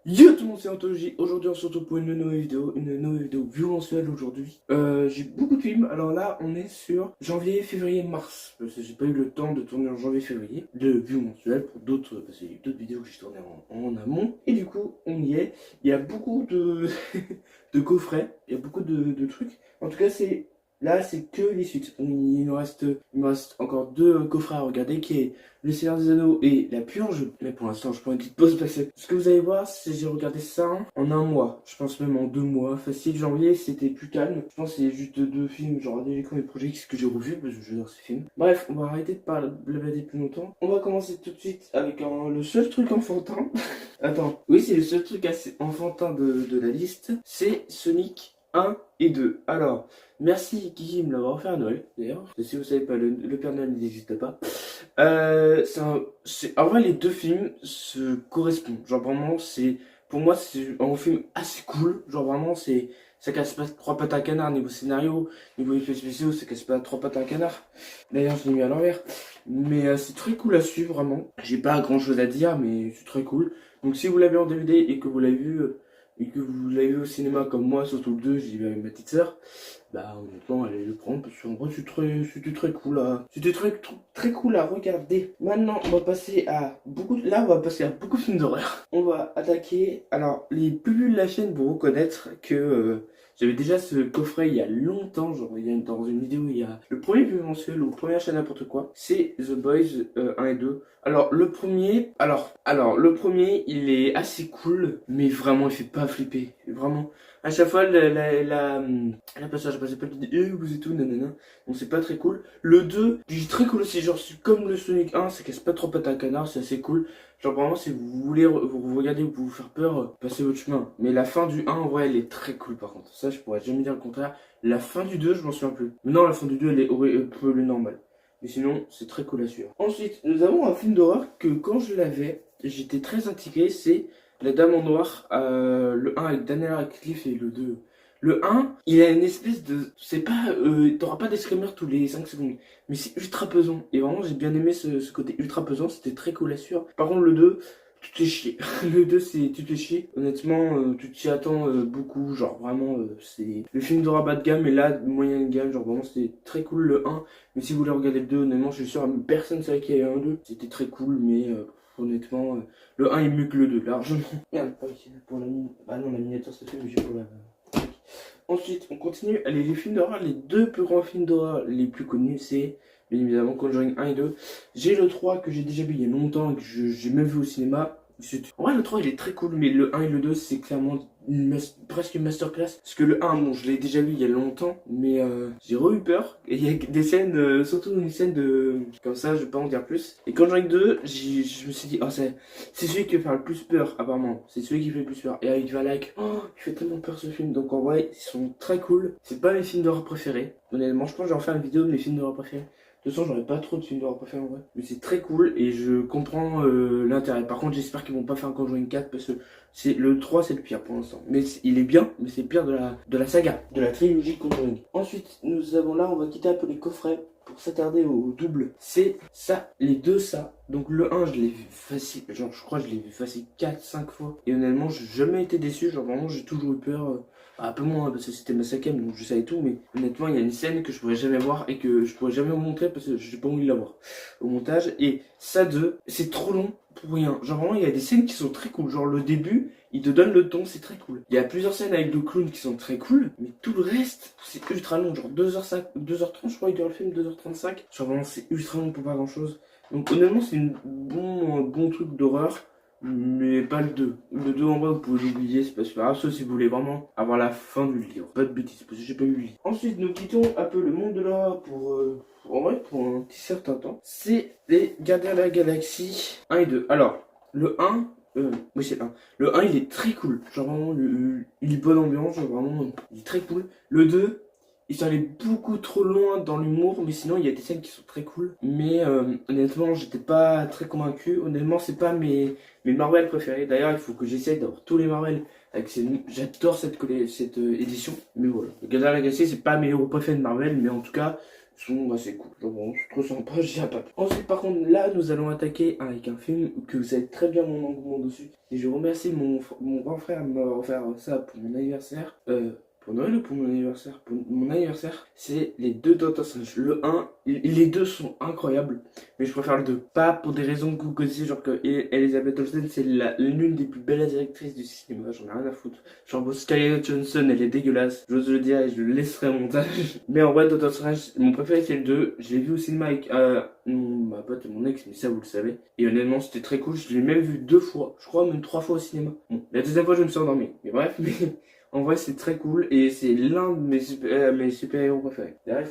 Yo tout le monde, c'est Anthologie. Aujourd'hui on se retrouve pour une nouvelle vidéo vue mensuelle aujourd'hui. J'ai beaucoup de films, alors là on est sur janvier, février, mars. Parce que j'ai pas eu le temps de tourner en janvier, février, de vue mensuelle pour d'autres, parce qu'il y a eu d'autres vidéos que j'ai tournées en amont. Et du coup on y est, il y a beaucoup de, de coffrets, il y a beaucoup de trucs. En tout cas c'est que les suites. Il me reste encore deux coffrets à regarder qui est Le Seigneur des Anneaux et La Purge. Mais pour l'instant, je prends une petite pause parce que ce que vous allez voir, c'est que j'ai regardé ça en un mois. Je pense même en 2 mois. Facile, janvier, c'était plus calme. Je pense que c'est juste deux films, genre des et Project X que j'ai revus parce que j'adore ces films. Bref, on va arrêter de parler blablater plus longtemps. On va commencer tout de suite avec le seul truc enfantin. Attends, oui, c'est le seul truc assez enfantin de la liste. C'est Sonic 1 et 2. Alors, merci Kiki de me l'avoir offert à Noël, d'ailleurs. Si vous savez pas, le Père Noël n'existe pas. En vrai, les deux films se correspondent. Genre vraiment, pour moi, c'est un film assez cool. Genre vraiment, ça casse pas trois pattes à un canard niveau scénario, niveau effets spéciaux, ça casse pas trois pattes à un canard. D'ailleurs, je l'ai mis à l'envers. Mais c'est très cool à suivre, vraiment. J'ai pas grand chose à dire, mais c'est très cool. Donc si vous l'avez en DVD et que vous l'avez vu, au cinéma comme moi, surtout le 2, j'y vais avec ma petite sœur, bah honnêtement, allez le prendre parce qu'en vrai, c'était très cool c'était très cool à regarder. Maintenant, on va passer à beaucoup de films d'horreur. On va attaquer, alors, les plus vus de la chaîne vont reconnaître que j'avais déjà ce coffret il y a longtemps, genre dans une vidéo, il y a le premier film mensuel ou première chaîne n'importe quoi, c'est The Boys 1 et 2. Alors le premier, il est assez cool, mais vraiment, il fait pas flipper. Vraiment, à chaque fois, la passage principale qui dit vous êtes tout, nanana. Donc c'est pas très cool. Le 2, il est très cool aussi. Genre, c'est comme le Sonic 1, ça casse pas trop pattes à un canard, c'est assez cool. Genre, vraiment, si vous voulez vous regarder ou vous faire peur, passez votre chemin. Mais la fin du 1, ouais, elle est très cool par contre. Ça, je pourrais jamais dire le contraire. La fin du 2, je m'en souviens plus. Mais non, la fin du 2, elle est un peu le normal. Mais sinon, c'est très cool à suivre. Ensuite, nous avons un film d'horreur que quand je l'avais, j'étais très intrigué. C'est La Dame en Noir, le 1 avec Daniel Radcliffe et le 2. Le 1, il a une espèce de. C'est pas. T'auras pas des screamers tous les 5 secondes. Mais c'est ultra pesant. Et vraiment, j'ai bien aimé ce côté ultra pesant. C'était très cool à suivre. Par contre, le 2, tu te fais chier. Le 2, c'est. Tu te fais chier. Honnêtement, tu t'y attends beaucoup. Genre, vraiment, c'est. Le film d'horreur bas de gamme, mais là, moyen de gamme. Genre, vraiment, c'était très cool le 1. Mais si vous voulez regarder le 2, honnêtement, je suis sûr, personne ne savait qu'il y avait un 2. C'était très cool, mais. Honnêtement, le 1 est mieux que le 2, largement. Merde, pas ici, pour la miniature. Ah non, la miniature, c'est fait, mais j'ai pour la. Ensuite, on continue. Allez, les films d'horreur, les deux plus grands films d'horreur les plus connus, c'est bien évidemment Conjuring 1 et 2. J'ai le 3 que j'ai déjà vu il y a longtemps et que j'ai même vu au cinéma. En vrai, le 3 il est très cool, mais le 1 et le 2 c'est clairement presque une masterclass. Parce que le 1, bon, je l'ai déjà vu il y a longtemps, mais j'ai eu peur. Et il y a des scènes, surtout une scène de. Comme ça, je vais pas en dire plus. Et Conjuring 2, je me suis dit, oh, c'est celui qui va faire le plus peur, apparemment. C'est celui qui fait le plus peur. Et avec Valak, oh, il fait tellement peur ce film. Donc en vrai, ils sont très cool. C'est pas mes films d'horreur préférés. Honnêtement, je pense que j'en ferai une vidéo de mes films d'horreur préférés. De toute façon, j'aurais pas trop de films d'horreur préférés en vrai. Mais c'est très cool et je comprends l'intérêt. Par contre, j'espère qu'ils vont pas faire un Conjuring 4 parce que le 3, c'est le pire pour l'instant. Mais il est bien, mais c'est le pire de la saga, de la trilogie Conjuring. Ensuite, nous avons là, on va quitter un peu les coffrets pour s'attarder au double. C'est ça, les deux ça. Donc le 1, je l'ai vu facile, genre je crois que je l'ai vu facile 4-5 fois. Et honnêtement, j'ai jamais été déçu, genre vraiment j'ai toujours eu peur. Un peu moins parce que c'était ma cinquième donc je savais tout, mais honnêtement il y a une scène que je pourrais jamais voir et que je pourrais jamais vous montrer parce que j'ai pas envie de la voir au montage. Et ça 2, c'est trop long pour rien. Genre vraiment il y a des scènes qui sont très cool, genre le début il te donne le ton, c'est très cool. Il y a plusieurs scènes avec deux clowns qui sont très cool, mais tout le reste c'est ultra long, genre 2h5, 2h30 je crois il dure le film, 2h35. Genre vraiment c'est ultra long pour pas grand chose. Donc honnêtement c'est un bon truc d'horreur. Mais pas le 2. Le 2 en vrai vous pouvez l'oublier, c'est pas super grave, sauf si vous voulez vraiment avoir la fin du livre. Pas de bêtises, parce que j'ai pas eu le livre. Ensuite nous quittons un peu le monde de l'horreur en vrai pour un petit certain temps. C'est les Gardiens de la Galaxie 1 et 2. Alors, le 1, oui c'est le 1. Le 1 il est très cool. Genre vraiment, il est bonne ambiance, genre vraiment, il est très cool. Le 2, ils sont allés beaucoup trop loin dans l'humour, mais sinon il y a des scènes qui sont très cool. Mais honnêtement, j'étais pas très convaincu. Honnêtement, c'est pas mes Marvel préférés. D'ailleurs, il faut que j'essaye d'avoir tous les Marvel. J'adore cette édition. Mais voilà. Le Gardien de la Galaxie, c'est pas mes héros préférés de Marvel, mais en tout cas, sont assez cool. Genre, bon, c'est trop sympa, je dirais pas. Ensuite, par contre, là, nous allons attaquer avec un film que vous savez très bien mon engouement dessus. Et je remercie mon grand frère de m'avoir offert ça pour mon anniversaire. Pour Noël ou pour mon anniversaire? Pour mon anniversaire, c'est les deux Doctor Strange. Le un, les deux sont incroyables, mais je préfère le 2. Pas pour des raisons que vous connaissez, genre que Elizabeth Olsen, c'est l'une des plus belles actrices du cinéma, j'en ai rien à foutre. Genre, Scarlett Johansson, elle est dégueulasse, j'ose le dire et je le laisserai au montage. Mais en vrai, Doctor Strange, mon préféré c'est le 2. Je l'ai vu au cinéma avec ma pote et mon ex, mais ça vous le savez. Et honnêtement, c'était très cool, je l'ai même vu 2 fois, je crois même 3 fois au cinéma. Bon, la deuxième fois, je me suis endormi, mais bref, mais... En vrai, c'est très cool et c'est l'un de mes super-héros préférés. D'ailleurs,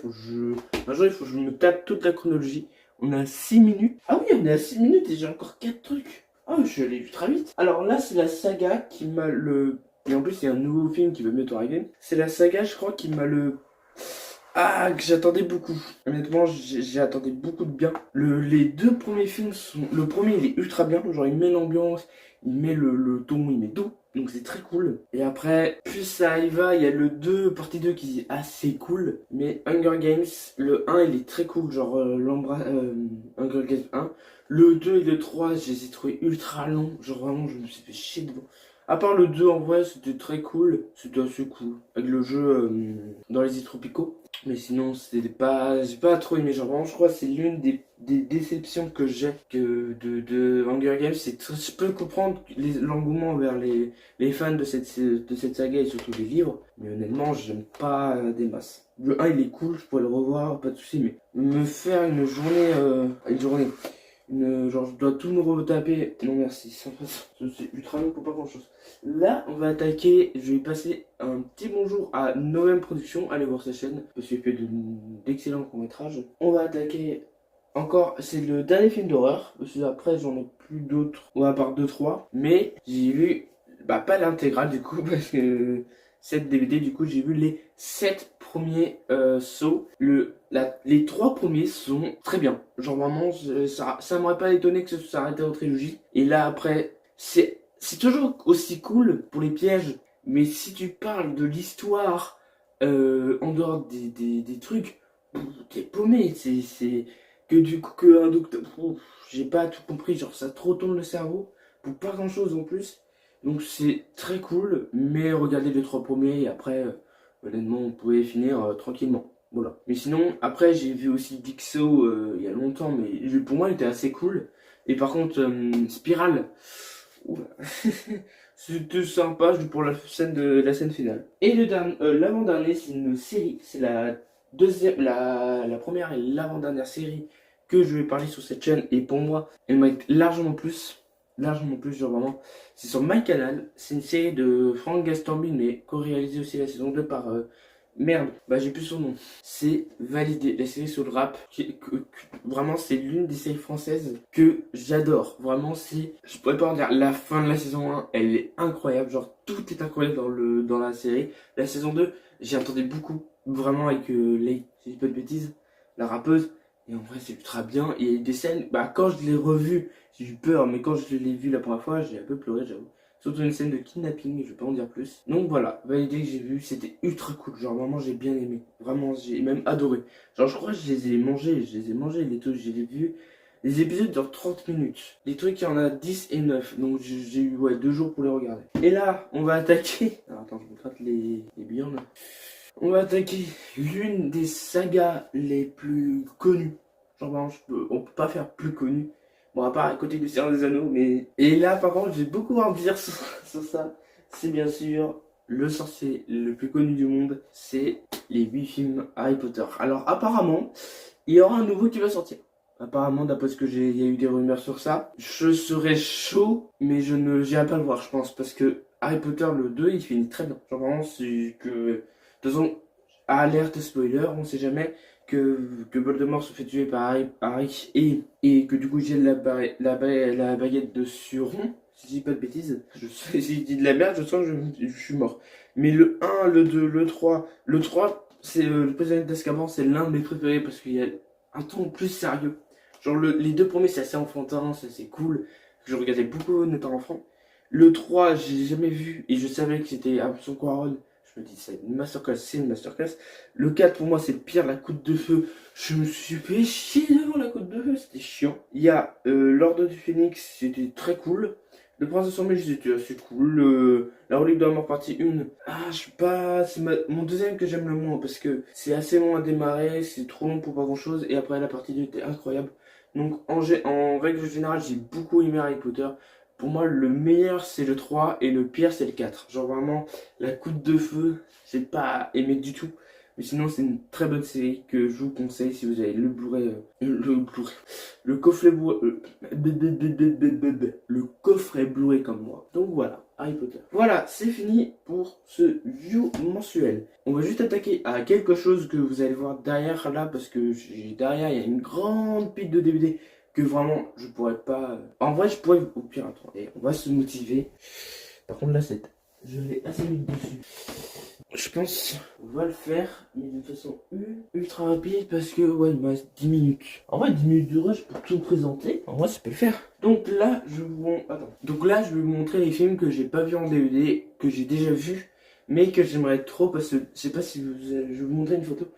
un jour, il faut que je me tape toute la chronologie. On a 6 minutes. Ah oui, on est à 6 minutes et j'ai encore 4 trucs. Ah, je l'ai vu très vite. Alors là, c'est la saga qui m'a le... Et en plus, il y a un nouveau film qui va bientôt arriver. C'est la saga, je crois, qui m'a le... Ah, que j'attendais beaucoup. Honnêtement, j'ai attendu beaucoup de bien. Les 2 premiers films sont... Le premier, il est ultra bien. Genre, il met l'ambiance, il met le ton, il met tout. Donc c'est très cool. Et après, plus ça y va, il y a le 2, partie 2 qui est assez cool. Mais Hunger Games, le 1, il est très cool. Genre, Hunger Games 1. Le 2 et le 3, je les ai trouvés ultra longs. Genre, vraiment, je me suis fait chier devant. À part le 2, en vrai, c'était très cool. C'était assez cool. Avec le jeu dans les îles tropicaux. Mais sinon, c'était pas... J'ai pas trop aimé. Genre, vraiment, je crois que c'est l'une des déceptions que j'ai de Hunger Games. C'est que je peux comprendre l'engouement vers les fans de cette saga et surtout les livres. Mais honnêtement, j'aime pas des masses. Le 1, il est cool, je pourrais le revoir, pas de soucis. Mais me faire une journée... genre, je dois tout me retaper. Non, merci. C'est ultra long pour pas grand chose. Là, on va attaquer. Je vais passer un petit bonjour à Noem Productions. Allez voir sa chaîne parce qu'il fait d'excellents courts-métrages. On va attaquer encore. C'est le dernier film d'horreur. Parce que après, j'en ai plus d'autres. Ouais, à part 2-3. Mais j'ai vu. Bah, pas l'intégrale du coup. Parce que 7 DVD, du coup, j'ai vu les 7 premiers sauts. Les 3 premiers sont très bien. Genre vraiment, ça m'aurait pas étonné que ça s'arrêtait en trilogie. Et là après, c'est toujours aussi cool pour les pièges. Mais si tu parles de l'histoire en dehors des trucs, t'es paumé. C'est que du coup que un docteur. J'ai pas tout compris. Genre ça trop tourne le cerveau pour pas grand chose en plus. Donc c'est très cool. Mais regardez les 3 premiers et après, honnêtement, on pouvait finir tranquillement. Voilà. Mais sinon, après, j'ai vu aussi Dixo il y a longtemps, mais pour moi, il était assez cool. Et par contre, Spiral, oula, c'était sympa pour la scène finale. Et l'avant-dernier, c'est une série. C'est la première et l'avant-dernière série que je vais parler sur cette chaîne. Et pour moi, elle mérite largement plus. Largement plus, genre vraiment. C'est sur MyCanal. C'est une série de Franck Gastambide, mais co-réalisée aussi la saison 2 par... Merde, bah j'ai plus son nom. C'est Validé, la série sur le rap. Vraiment, c'est l'une des séries françaises que j'adore. Vraiment, je pourrais pas en dire, la fin de la saison 1, elle est incroyable. Genre, tout est incroyable dans la série. La saison 2, j'ai entendu beaucoup. Vraiment, avec Lay, si je dis pas de bêtises, la rappeuse. Et en vrai, c'est ultra bien. Et il y a des scènes, bah quand je l'ai revu, j'ai eu peur. Mais quand je l'ai vu la première fois, j'ai un peu pleuré, j'avoue. Surtout une scène de kidnapping, je vais pas en dire plus. Donc voilà, Validé que j'ai vu, c'était ultra cool. Genre vraiment, j'ai bien aimé. Vraiment, j'ai même adoré. Genre, je crois que je les ai mangés, les trucs, je les ai vus. Les épisodes durent 30 minutes. Les trucs, il y en a 10 et 9. Donc j'ai eu 2 jours pour les regarder. Et là, on va attaquer... Alors, attends, je me gratte les billons là. On va attaquer l'une des sagas les plus connues. Genre vraiment, on peut pas faire plus connu. Bon, à part à côté du Seigneur des Anneaux, mais... Et là, par contre, j'ai beaucoup à en dire sur ça. C'est bien sûr le sorcier le plus connu du monde. C'est les 8 films Harry Potter. Alors, apparemment, il y aura un nouveau qui va sortir. Apparemment, d'après ce que il y a eu des rumeurs sur ça. Je serais chaud, mais j'irai pas le voir, je pense. Parce que Harry Potter, le 2, il finit très bien. Genre vraiment, c'est que... De toute façon, alerte spoiler, on sait jamais que Voldemort se fait tuer par Harry et que du coup j'ai la baguette de Sauron, si je dis pas de bêtises. Si je dis de la merde, je sens que je suis mort. Mais le 1, le 2, le 3, c'est le prisonnier d'Azkaban, c'est l'un de mes préférés parce qu'il y a un ton plus sérieux. Genre les 2 premiers c'est assez enfantin, c'est cool. Je regardais beaucoup en étant enfant. Le 3, j'ai jamais vu et je savais que c'était Alfonso Cuarón. je me dis c'est une masterclass, c'est une masterclass. Le 4 pour moi c'est le pire, la coupe de feu. Je me suis fait chier devant la coupe de feu, c'était chiant. Il y a l'Ordre du Phénix, c'était très cool. Le Prince de Sang-Mêle, c'était assez cool. La Relique de la Mort partie 1. Ah, je sais pas, c'est mon deuxième que j'aime le moins parce que c'est assez long à démarrer, c'est trop long pour pas grand chose. Et après la partie 2 était incroyable. Donc en règle générale, j'ai beaucoup aimé Harry Potter. Pour moi, le meilleur c'est le 3 et le pire c'est le 4. Genre vraiment, la coupe de feu, j'ai pas aimé du tout. Mais sinon, c'est une très bonne série que je vous conseille si vous avez le Blu-ray, le coffret le coffret Blu-ray comme moi. Donc voilà, Harry Potter. Voilà, c'est fini pour ce view mensuel. On va juste attaquer à quelque chose que vous allez voir derrière là, parce que derrière il y a une grande pile de DVD que vraiment je pourrais pas. En vrai, je pourrais au pire attends. Et on va se motiver. Par contre là, je l'ai assez mis dessus. Je pense on va le faire, mais d'une façon ultra rapide parce que ouais, il me reste 10 minutes. En vrai, 10 minutes de rush pour tout présenter. En vrai, ça peut le faire. Donc là, je vais vous montrer les films que j'ai pas vu en DVD, que j'ai déjà vu, mais que j'aimerais trop parce que je sais pas si je vais vous montrer une photo.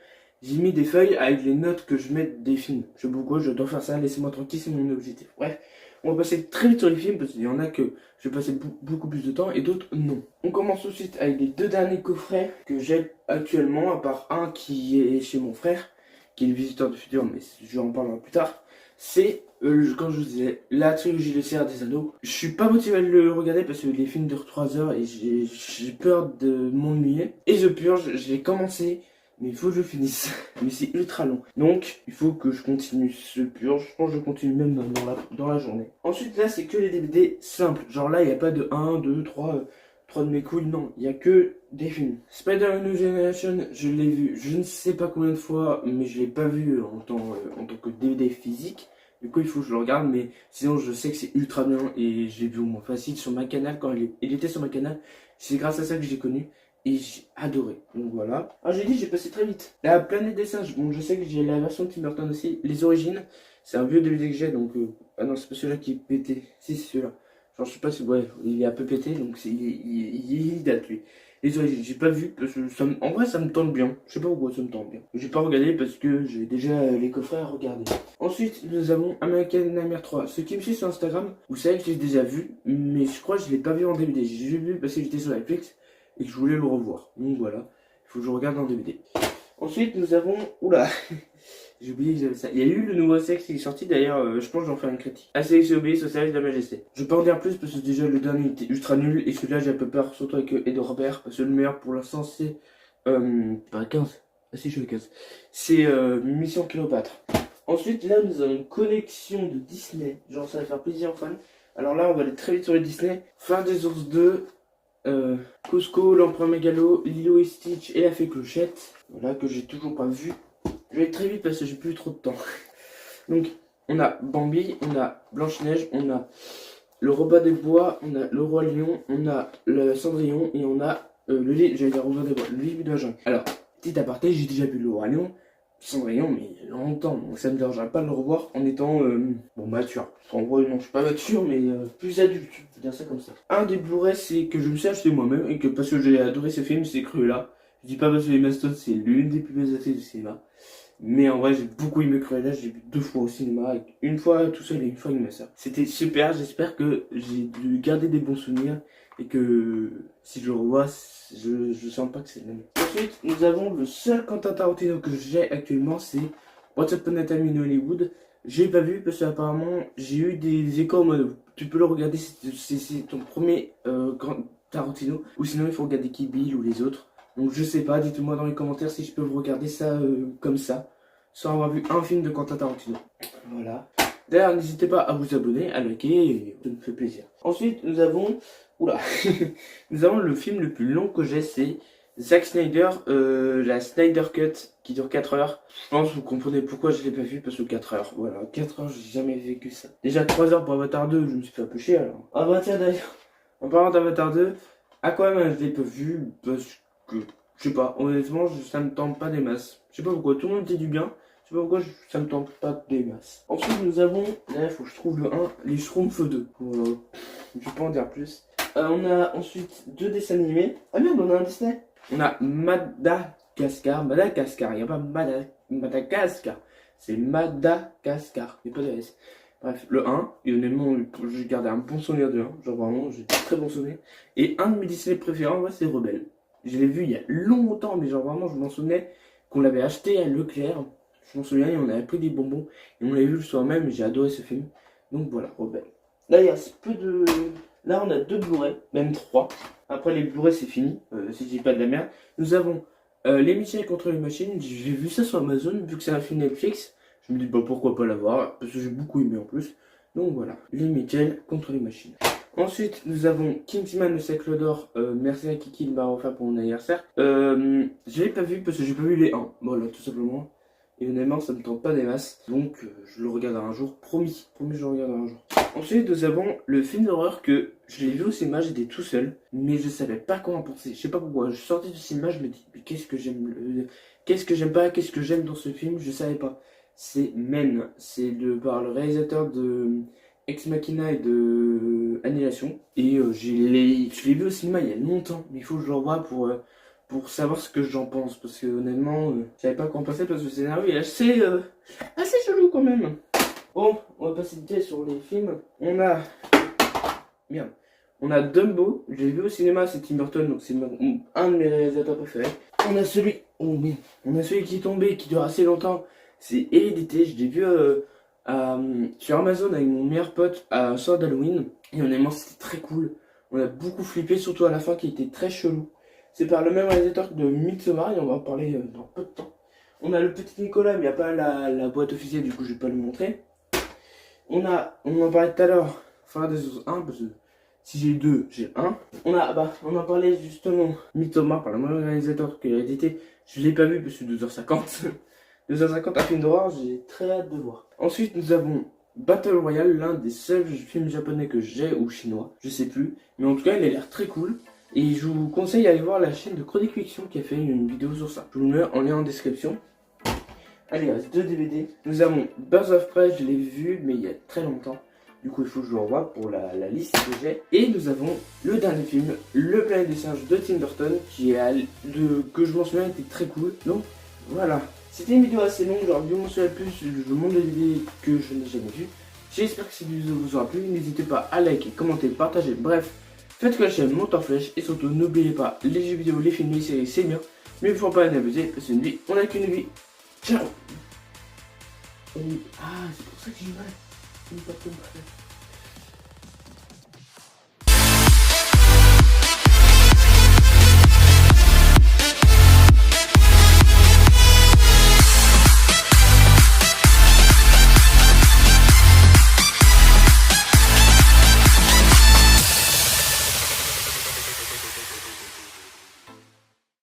J'ai mis des feuilles avec les notes que je mets des films. Je sais pas pourquoi, je dois faire ça, laissez-moi tranquille, c'est mon objectif. Bref, on va passer très vite sur les films parce qu'il y en a que je vais passer beaucoup plus de temps et d'autres non. On commence tout de suite avec les deux derniers coffrets que j'ai actuellement, à part un qui est chez mon frère, qui est le Visiteur du Futur, mais je en parlerai plus tard. C'est, comme je vous disais, la trilogie Le Seigneur des Anneaux. Je suis pas motivé à le regarder parce que les films durent 3 heures et j'ai peur de m'ennuyer. Et je purge, je l'ai commencé. Mais il faut que je finisse. Mais c'est ultra long. Donc, il faut que je continue ce purge. Je pense que je continue même dans la journée. Ensuite, là, c'est que les DVD simples. Genre là, il n'y a pas de 1, 2, 3 de mes couilles. Non, il n'y a que des films. Spider-Man New Generation, je l'ai vu je ne sais pas combien de fois. Mais je l'ai pas vu en tant que DVD physique. Du coup, il faut que je le regarde. Mais sinon, je sais que c'est ultra bien. Et j'ai vu au moins facile sur ma canal. Quand il était sur ma canal, c'est grâce à ça que j'ai connu. Et j'ai adoré. Donc voilà. Ah, j'ai dit, j'ai passé très vite. La planète des singes. Bon, je sais que j'ai la version de Tim Burton aussi. Les origines. C'est un vieux DVD que j'ai. Donc. Ah non, c'est pas celui-là qui est pété. Si, c'est celui-là. Genre, je sais pas si. Ouais, il est un peu pété. Donc, il date lui. Les origines, j'ai pas vu. Parce que en vrai, ça me tente bien. Je sais pas pourquoi ça me tente bien. J'ai pas regardé parce que j'ai déjà les coffrets à regarder. Ensuite, nous avons American Nightmare 3. Ceux qui me suivent sur Instagram, vous savez que j'ai déjà vu. Mais je crois que je l'ai pas vu en DVD. J'ai vu parce que j'étais sur Netflix. Et que je voulais le revoir. Donc voilà, il faut que je regarde en DVD. Ensuite, nous avons... Oula, j'ai oublié que j'avais ça. Il y a eu le nouveau sexe qui est sorti, d'ailleurs, je pense que j'en fais une critique. Astérix et Obélix au service de la majesté. Je vais pas en dire plus parce que déjà le dernier était ultra nul. Et celui-là, j'ai un peu peur, surtout avec Edouard Robert. Parce que le meilleur pour l'instant, c'est... pas 15. Ah si, je suis le 15. C'est Mission Cléopâtre. Ensuite, là, nous avons une collection de Disney. Genre, ça va faire plaisir aux fans. Alors là, on va aller très vite sur les Disney. Fin des ours 2. Cusco, l'empereur mégalo, Lilo et Stitch et la fée Clochette. Voilà, que j'ai toujours pas vu. Je vais aller très vite parce que j'ai plus trop de temps. Donc, on a Bambi, on a Blanche-Neige, on a le Robin des Bois, on a le Roi Lion, on a le Cendrillon et on a le livre de la jungle. Alors, petit aparté, j'ai déjà vu le Roi Lion, Cendrillon, mais longtemps, donc ça me dérangerait pas de le revoir en étant mature. En vrai, non, je suis pas mature, mais plus adulte, je peux dire ça comme ça. Un des Blu-ray, c'est que je me suis acheté moi-même et que parce que j'ai adoré ce film, c'est Cruella. Je dis pas parce que Emma Stone, c'est l'une des plus belles actrices du cinéma. Mais en vrai, j'ai beaucoup aimé Cruella, j'ai vu 2 fois au cinéma, une fois tout seul et une fois avec ma soeur. C'était super, j'espère que j'ai dû garder des bons souvenirs et que si je le revois, je sens pas que c'est le même. Ensuite, nous avons le seul Quentin Tarantino que j'ai actuellement, c'est Once Upon a Time in Hollywood. J'ai pas vu parce qu'apparemment, j'ai eu des échos en mode tu peux le regarder, c'est ton premier grand Tarantino, ou sinon il faut regarder Kill Bill ou les autres. Donc je sais pas, dites-moi dans les commentaires si je peux vous regarder ça comme ça, sans avoir vu un film de Quentin Tarantino. Voilà. D'ailleurs, n'hésitez pas à vous abonner, à liker, ça me fait plaisir. Ensuite, nous avons... Oula nous avons le film le plus long que j'ai, c'est Zack Snyder, la Snyder Cut, qui dure 4 heures. Je pense que vous comprenez pourquoi je l'ai pas vu, parce que 4 heures, voilà, 4 heures, j'ai jamais vécu ça. Déjà 3 heures pour Avatar 2, je me suis fait un peu chier alors. Ah bah tiens d'ailleurs, en parlant d'Avatar 2, Aquaman, je l'ai pas vu, parce que, je sais pas, honnêtement, ça me tente pas des masses. Je sais pas pourquoi, tout le monde dit du bien. Je sais pas pourquoi ça me tente pas des masses. Ensuite, nous avons, là, il faut que je trouve le 1, les Schtroumpfs 2. Je vais pas en dire plus. On a ensuite 2 dessins animés. Ah merde, on a un Disney. On a Madagascar, il n'y a pas Madagascar, c'est Madagascar, il n'y a pas de S. Bref, le 1, et honnêtement, j'ai gardé un bon souvenir de 1, genre vraiment, j'ai des très bons souvenirs. Et un de mes Disney préférés, en vrai, c'est Rebelle. Je l'ai vu il y a longtemps, mais genre vraiment, je m'en souvenais qu'on l'avait acheté à Leclerc. Je m'en souviens, et on avait pris des bonbons, et on l'avait vu le soir même, et j'ai adoré ce film. Donc voilà, Rebelle. Là, il y a peu de... Là, on a 2 Blu-ray, même 3. Après, les Blu-ray, c'est fini, si je dis pas de la merde. Nous avons Les Michel contre les machines. J'ai vu ça sur Amazon, vu que c'est un film Netflix. Je me dis, bah pourquoi pas l'avoir, parce que j'ai beaucoup aimé en plus. Donc voilà, Les Michel contre les machines. Ensuite, nous avons Kingsman le siècle d'or. Merci à Kiki de m'a offert pour mon anniversaire. Je l'ai pas vu parce que j'ai pas vu les 1. Voilà, tout simplement. Et honnêtement, ça me tente pas des masses. Donc, je le regarderai un jour. Promis. Promis, je le regarderai un jour. Ensuite, nous avons le film d'horreur que je l'ai vu au cinéma, j'étais tout seul. Mais je savais pas comment penser. Je sais pas pourquoi. Je suis sorti du cinéma, je me dis, mais qu'est-ce que j'aime qu'est-ce que j'aime pas, qu'est-ce que j'aime dans ce film, je savais pas. C'est Men. C'est par le réalisateur de Ex Machina et de Annihilation. Et je l'ai vu au cinéma il y a longtemps. Mais il faut que je le revoie pour savoir ce que j'en pense. Parce que honnêtement, je savais pas quoi en penser parce que le scénario est assez chelou quand même. Bon, on va passer de tête sur les films. On a... Merde. On a Dumbo, je l'ai vu au cinéma, c'est Tim Burton, donc c'est un de mes réalisateurs préférés. On a celui... Oh merde. On a celui qui est tombé, qui dure assez longtemps. C'est Hérédité, je l'ai vu sur Amazon avec mon meilleur pote à un soir d'Halloween. Et honnêtement, c'était très cool. On a beaucoup flippé, surtout à la fin qui était très chelou. C'est par le même réalisateur que de Midsommar et on va en parler dans peu de temps. On a le petit Nicolas, mais il n'y a pas la boîte officielle, du coup je vais pas le montrer. On en parlait tout à l'heure, Final Desert 1, parce que si j'ai 2, j'ai 1. On en parlait justement, Midsommar par le même réalisateur que Hérédité. Je l'ai pas vu parce que 2h50. 2h50, un film d'horreur, j'ai très hâte de voir. Ensuite, nous avons Battle Royale, l'un des seuls films japonais que j'ai, ou chinois, je sais plus. Mais en tout cas, il a l'air très cool. Et je vous conseille d'aller voir la chaîne de Chronique Fiction qui a fait une vidéo sur ça. Je vous le mets en lien en description. Allez, il reste 2 DVD. Nous avons Birds of Prey, je l'ai vu, mais il y a très longtemps. Du coup, il faut que je le revoie pour la liste que j'ai. Et nous avons le dernier film, Le Planète des Singes de Tim Burton, que je m'en souviens était très cool. Donc, voilà. C'était une vidéo assez longue, j'aurais dû m'en souvenir plus, je vous montre des vidéos que je n'ai jamais vues. J'espère que cette vidéo vous aura plu. N'hésitez pas à liker, commenter, partager, bref. Faites que la chaîne monte en flèche et surtout n'oubliez pas, les jeux vidéo, les films, les séries, c'est bien. Mais il ne faut pas en abuser, parce qu'une vie, on n'a qu'une vie. Ciao. Ah, c'est pour ça que j'ai mal.